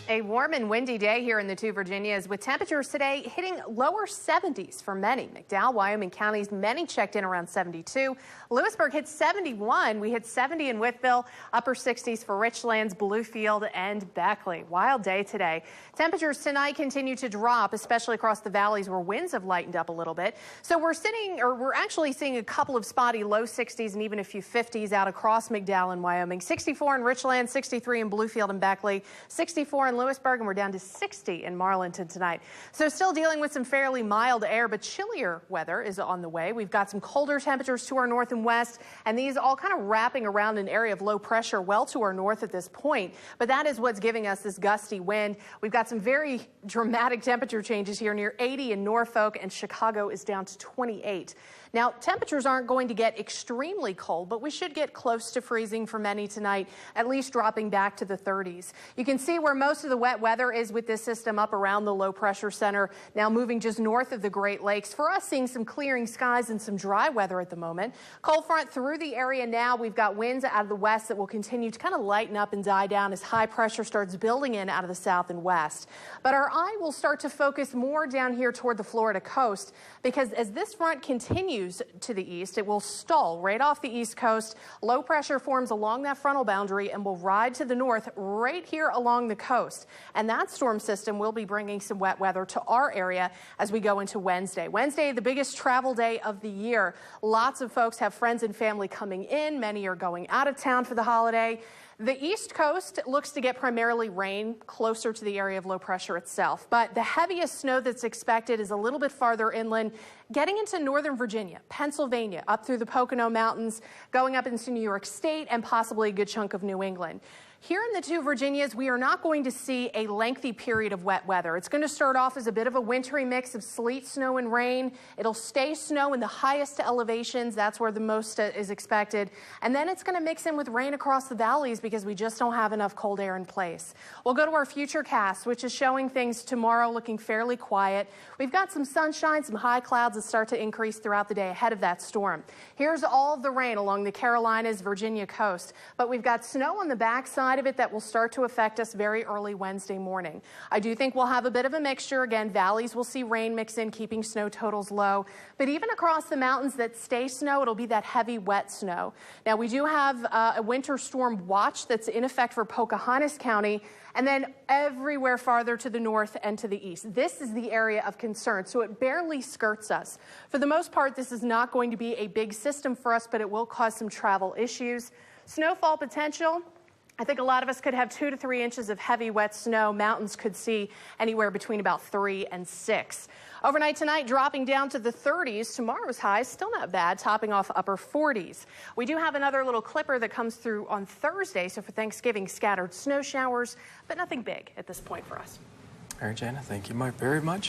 A warm and windy day here in the two Virginias with temperatures today hitting lower 70s for many. McDowell, Wyoming counties, many checked in around 72. Lewisburg hit 71. We hit 70 in Whiteville, upper 60s for Richlands, Bluefield and Beckley. Wild day today. Temperatures tonight continue to drop, especially across the valleys where winds have lightened up a little bit. So we're actually seeing a couple of spotty low 60s and even a few 50s out across McDowell and Wyoming. 64 in Richlands, 63 in Bluefield and Beckley, 64 in Lewisburg, and we're down to 60 in Marlinton tonight. So still dealing with some fairly mild air, but chillier weather is on the way. We've got some colder temperatures to our north and west, and these all kind of wrapping around an area of low pressure well to our north at this point. But that is what's giving us this gusty wind. We've got some very dramatic temperature changes here near 80 in Norfolk, and Chicago is down to 28. Now, temperatures aren't going to get extremely cold, but we should get close to freezing for many tonight, at least dropping back to the 30s. You can see where most of the wet weather is with this system up around the low pressure center, now moving just north of the Great Lakes. For us, seeing some clearing skies and some dry weather at the moment. Cold front through the area now. We've got winds out of the west that will continue to kind of lighten up and die down as high pressure starts building in out of the south and west. But our eye will start to focus more down here toward the Florida coast, because as this front continues to the east, it will stall right off the east coast. Low pressure forms along that frontal boundary and will ride to the north right here along the coast. And that storm system will be bringing some wet weather to our area as we go into Wednesday. Wednesday, the biggest travel day of the year. Lots of folks have friends and family coming in. Many are going out of town for the holiday. The east coast looks to get primarily rain closer to the area of low pressure itself, but the heaviest snow that's expected is a little bit farther inland, getting into northern Virginia, Pennsylvania, up through the Pocono Mountains, going up into New York State, and possibly a good chunk of New England. Here in the two Virginias, we are not going to see a lengthy period of wet weather. It's going to start off as a bit of a wintry mix of sleet, snow, and rain. It'll stay snow in the highest elevations. That's where the most is expected. And then it's going to mix in with rain across the valleys because we just don't have enough cold air in place. We'll go to our futurecast, which is showing things tomorrow looking fairly quiet. We've got some sunshine, some high clouds that start to increase throughout the day ahead of that storm. Here's all of the rain along the Carolinas, Virginia coast. But we've got snow on the backside of it that will start to affect us very early Wednesday morning. I do think we'll have a bit of a mixture. Again, valleys will see rain mix in, keeping snow totals low. But even across the mountains that stay snow, it'll be that heavy, wet snow. Now, we do have a winter storm watch that's in effect for Pocahontas County, and then everywhere farther to the north and to the east. This is the area of concern, so it barely skirts us. For the most part, this is not going to be a big system for us, but it will cause some travel issues. Snowfall potential. I think a lot of us could have 2 to 3 inches of heavy, wet snow. Mountains could see anywhere between about 3 and 6. Overnight tonight, dropping down to the 30s. Tomorrow's highs still not bad, topping off upper 40s. We do have another little clipper that comes through on Thursday. So for Thanksgiving, scattered snow showers, but nothing big at this point for us. All right, Jana, thank you very much.